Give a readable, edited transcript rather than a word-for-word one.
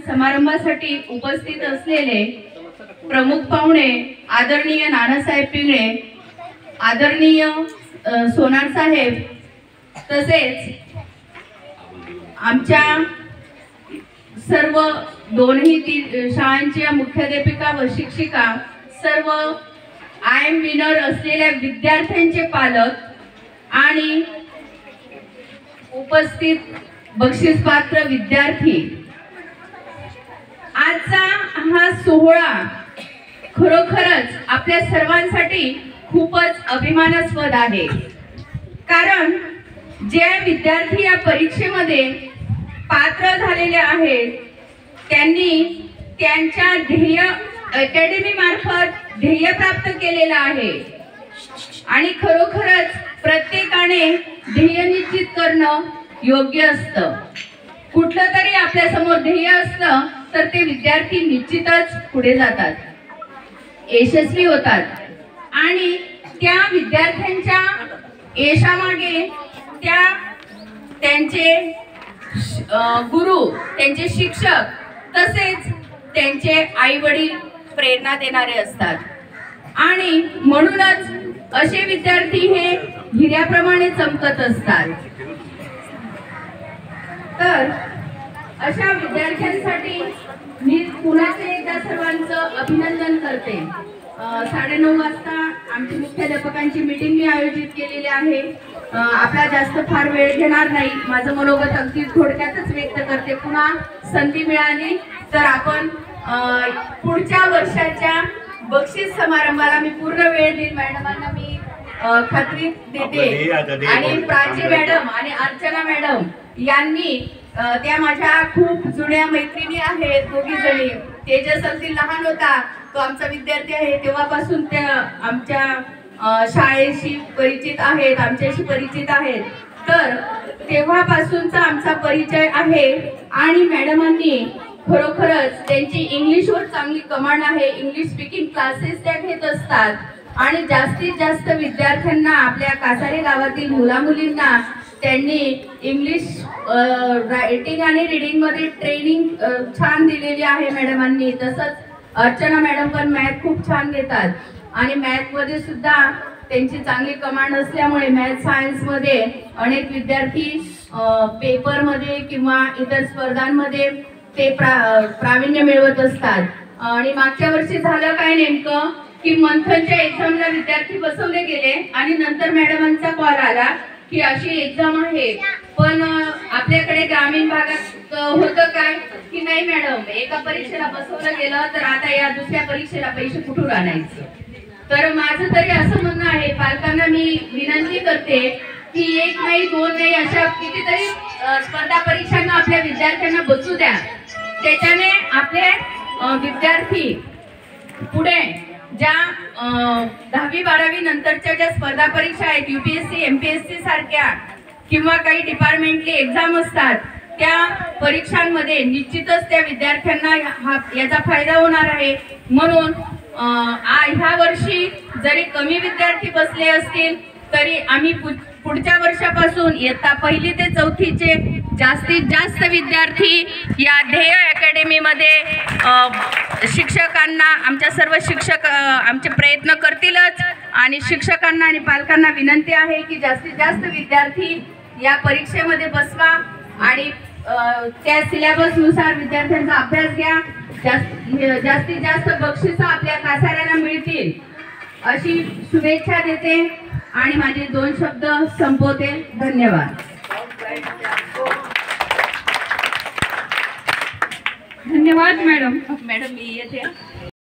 समारंभासाठी उपस्थित असलेले प्रमुख पाहुणे आदरणीय नानासाहेब पिंगळे, आदरणीय सोनार साहेब, तसेच आमच्या सर्व दोन्ही शाळांच्या मुख्याध्यापिका व शिक्षिका, सर्व IM विनर असलेल्या विद्यार्थ्यांचे पालक आणि उपस्थित बक्षीसपात्र विद्यार्थी, आजचा हा सोहळा खरोखरच आपल्या सर्वांसाठी खूपच अभिमानास्पद आहे। कारण जे विद्यार्थी या परीक्षेमध्ये पात्र झालेले आहेत त्यांनी त्यांच्या ध्येय अकॅडमी मार्फत ध्येय प्राप्त केलेला आहे आणि खरोखरच प्रत्येकाने ध्येय निश्चित करणं योग्य असतं। कुठलं तरी आपल्या समोर ध्येय असलं तर ते विद्यार्थी निश्चितच पुढे जातात, यशस्वी होतात आणि त्या विद्यार्थ्यांच्या यशामागे त्यांचे गुरु, त्यांचे शिक्षक तसेच त्यांचे आई वडील प्रेरणा देणारे असतात आणि म्हणूनच असे विद्यार्थी हे हिऱ्याप्रमाणे चमकत असतात। तर अशा विद्यार्थ्यांसाठी मी पुन्हा एकदा सर्वांचं अभिनंदन करते। 9:30 वाजता आमची मुख्याध्यापकांची मीटिंग मी आयोजित केलेली आहे। आपला जास्त फार वेळ घेणार नाही, माझं मनोगत अगदी थोडक्यातच व्यक्त करते। पुन्हा संधी मिळाली तर आपण पुढच्या वर्षाच्या बक्षीस समारंभाला मी पूर्ण वेळ देईन। मॅडमांना मी खात्री देते आणि प्राची मॅडम आणि अर्चना मॅडम यांनी त्या माझ्या खूप जुन्या मैत्रिणी आहेत, दोघी जणी। तेजस अगदी लहान होता, तो आमचा विद्यार्थी आहे, तेव्हापासून त्या आमच्या शाळेशी परिचित आहेत, आमच्याशी परिचित आहेत। तर तेव्हापासूनचा आमचा परिचय आहे आणि मॅडमांनी खरोखरच त्यांची इंग्लिशवर चांगली कमांड आहे। इंग्लिश स्पीकिंग क्लासेस त्या घेत असतात आणि जास्तीत जास्त विद्यार्थ्यांना, आपल्या कासारे गावातील मुलामुलींना त्यांनी इंग्लिश रायटिंग आणि रीडिंग मध्ये ट्रेनिंग छान दिलेली आहे मॅडमांनी। तसंच अर्चना मॅडम पण मॅथ खूप छान घेतात आणि मॅथ मध्ये सुद्धा त्यांची चांगली कमांड असल्यामुळे मॅथ सायन्स मध्ये अनेक विद्यार्थी पेपर मध्ये किंवा इतर स्पर्धांमध्ये ते प्रावीण्य मिळवत असतात। आणि मागच्या वर्षी झालं काय नेमकं की मंथनच्या एक्झामला विद्यार्थी बसवले गेले आणि नंतर मॅडमांचा कॉल आला की अशी एक्झाम आहे, पण आपल्याकडे ग्रामीण भागात होतं काय की नाही मॅडम, एका परीक्षेला बसवलं गेलं तर आता या दुसऱ्या परीक्षेला पैसे कुठून आणायचे। तर माझं तरी असं म्हणणं आहे, पालकांना मी विनंती करते की 1 नाही 2 नाही अशा कितीतरी स्पर्धा परीक्षांना आपल्या विद्यार्थ्यांना बसू द्या। त्याच्याने आपले विद्यार्थी पुढे ज्या 10वी 12वी नंतरच्या ज्या स्पर्धा परीक्षा आहेत, UPSC MPSC सारख्या किंवा काही डिपार्टमेंटली एक्झाम असतात, त्या परीक्षांमध्ये निश्चितच त्या विद्यार्थ्यांना याचा फायदा होणार आहे। म्हणून ह्या वर्षी जरी कमी विद्यार्थी बसले असतील तरी आम्ही पुढच्या वर्षापासून इयत्ता 1ली ते 4थीचे जास्तीत जास्त विद्यार्थी या ध्येय अकॅडमी मध्ये शिक्षकांना, आमच्या सर्व शिक्षक आमचे प्रयत्न करतीलच आणि शिक्षकांना आणि पालकांना विनंती आहे की जास्तीत जास्त विद्यार्थी या परीक्षेमध्ये बसवा आणि त्या सिलेबस नुसार विद्यार्थ्यांचा अभ्यास घ्या। जास्तीत जास्त बक्षीस आपल्या कासाऱ्याला मिळतील अशी शुभेच्छा देते आणि माझे 2 शब्द संपवते। धन्यवाद। धन्यवाद मॅडम। मॅडम मी येते।